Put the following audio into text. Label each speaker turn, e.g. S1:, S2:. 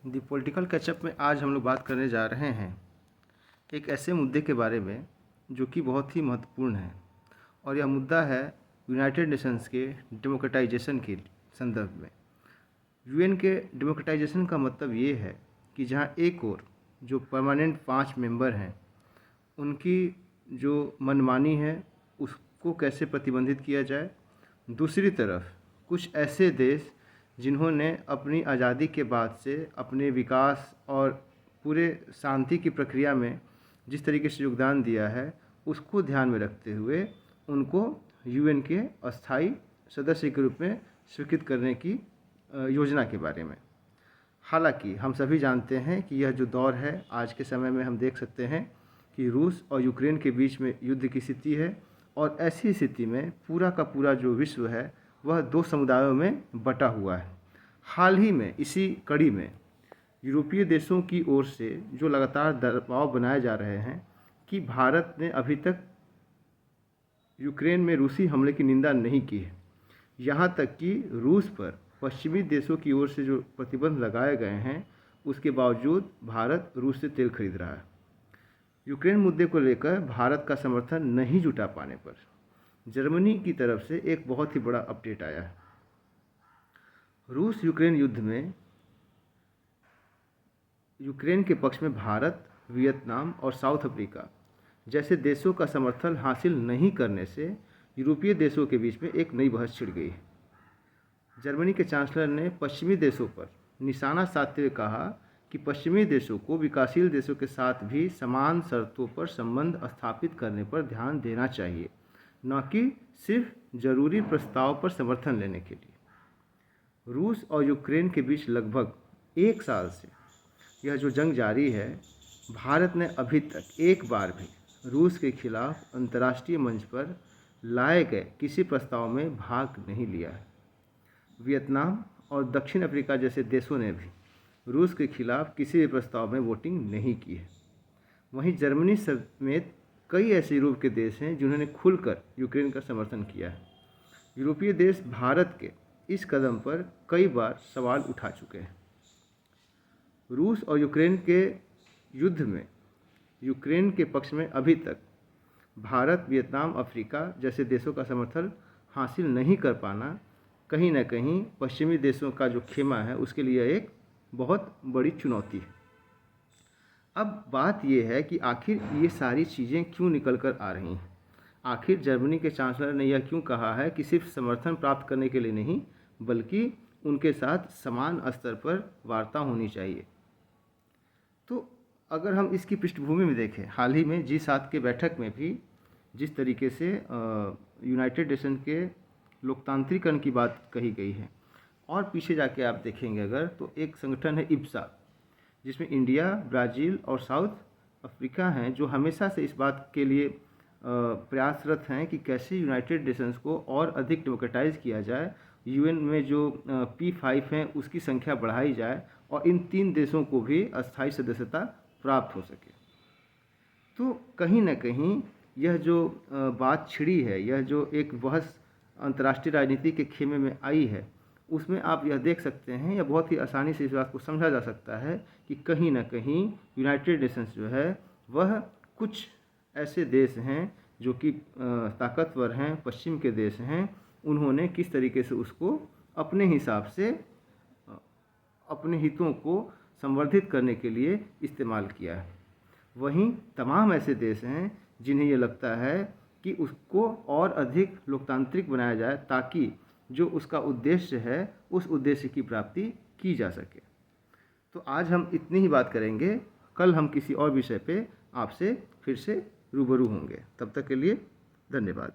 S1: The political catch up में आज हम लोग बात करने जा रहे हैं एक ऐसे मुद्दे के बारे में जो कि बहुत ही महत्वपूर्ण है और यह मुद्दा है यूनाइटेड नेशंस के डेमोक्रेटाइजेशन के संदर्भ में। यूएन के डेमोक्रेटाइजेशन का मतलब ये है कि जहां एक ओर जो परमानेंट 5 मेंबर हैं उनकी जो मनमानी है उसको कैसे प्रतिबंधित किया जाए, दूसरी तरफ कुछ ऐसे देश जिन्होंने अपनी आज़ादी के बाद से अपने विकास और पूरे शांति की प्रक्रिया में जिस तरीके से योगदान दिया है उसको ध्यान में रखते हुए उनको यूएन के अस्थायी सदस्य के रूप में स्वीकृत करने की योजना के बारे में। हालांकि हम सभी जानते हैं कि यह जो दौर है आज के समय में हम देख सकते हैं कि रूस और यूक्रेन के बीच में युद्ध की स्थिति है और ऐसी स्थिति में पूरा का पूरा जो विश्व है वह 2 समुदायों में बटा हुआ है। हाल ही में इसी कड़ी में यूरोपीय देशों की ओर से जो लगातार दबाव बनाए जा रहे हैं कि भारत ने अभी तक यूक्रेन में रूसी हमले की निंदा नहीं की है, यहाँ तक कि रूस पर पश्चिमी देशों की ओर से जो प्रतिबंध लगाए गए हैं उसके बावजूद भारत रूस से तेल खरीद रहा है। यूक्रेन मुद्दे को लेकर भारत का समर्थन नहीं जुटा पाने पर जर्मनी की तरफ से एक बहुत ही बड़ा अपडेट आया है। रूस यूक्रेन युद्ध में यूक्रेन के पक्ष में भारत, वियतनाम और साउथ अफ्रीका जैसे देशों का समर्थन हासिल नहीं करने से यूरोपीय देशों के बीच में एक नई बहस छिड़ गई है। जर्मनी के चांसलर ने पश्चिमी देशों पर निशाना साधते हुए कहा कि पश्चिमी देशों को विकासशील देशों के साथ भी समान शर्तों पर संबंध स्थापित करने पर ध्यान देना चाहिए, न कि सिर्फ जरूरी प्रस्ताव पर समर्थन लेने के लिए। रूस और यूक्रेन के बीच लगभग 1 साल से यह जो जंग जारी है, भारत ने अभी तक एक बार भी रूस के खिलाफ अंतर्राष्ट्रीय मंच पर लाए गए किसी प्रस्ताव में भाग नहीं लिया है। वियतनाम और दक्षिण अफ्रीका जैसे देशों ने भी रूस के खिलाफ किसी भी प्रस्ताव में वोटिंग नहीं की है। वहीं जर्मनी समेत कई ऐसे यूरोप के देश हैं जिन्होंने खुलकर यूक्रेन का समर्थन किया है। यूरोपीय देश भारत के इस कदम पर कई बार सवाल उठा चुके हैं। रूस और यूक्रेन के युद्ध में यूक्रेन के पक्ष में अभी तक भारत, वियतनाम, अफ्रीका जैसे देशों का समर्थन हासिल नहीं कर पाना कहीं न कहीं पश्चिमी देशों का जो खेमा है उसके लिए एक बहुत बड़ी चुनौती है। अब बात यह है कि आखिर ये सारी चीज़ें क्यों निकल कर आ रही हैं। आखिर जर्मनी के चांसलर ने यह क्यों कहा है कि सिर्फ समर्थन प्राप्त करने के लिए नहीं बल्कि उनके साथ समान स्तर पर वार्ता होनी चाहिए। तो अगर हम इसकी पृष्ठभूमि में देखें, हाल ही में G7 के बैठक में भी जिस तरीके से यूनाइटेड नेशन के लोकतांत्रिकरण की बात कही गई है और पीछे जाके आप देखेंगे अगर तो एक संगठन है IPSA जिसमें इंडिया, ब्राज़ील और साउथ अफ्रीका हैं जो हमेशा से इस बात के लिए प्रयासरत हैं कि कैसे यूनाइटेड नेशंस को और अधिक डेमोक्रेटाइज किया जाए, यूएन में जो P5 हैं उसकी संख्या बढ़ाई जाए और इन 3 देशों को भी अस्थायी सदस्यता प्राप्त हो सके। तो कहीं न कहीं यह जो बात छिड़ी है, यह जो एक बहस अंतर्राष्ट्रीय राजनीति के खेमे में आई है उसमें आप यह देख सकते हैं या बहुत ही आसानी से इस बात को समझा जा सकता है कि कहीं न कहीं यूनाइटेड नेशंस जो है वह कुछ ऐसे देश हैं जो कि ताकतवर हैं, पश्चिम के देश हैं, उन्होंने किस तरीके से उसको अपने हिसाब से अपने हितों को संवर्धित करने के लिए इस्तेमाल किया है। वहीं तमाम ऐसे देश हैं जिन्हें ये लगता है कि उसको और अधिक लोकतांत्रिक बनाया जाए ताकि जो उसका उद्देश्य है उस उद्देश्य की प्राप्ति की जा सके। तो आज हम इतनी ही बात करेंगे, कल हम किसी और विषय पे आपसे फिर से रूबरू होंगे। तब तक के लिए धन्यवाद।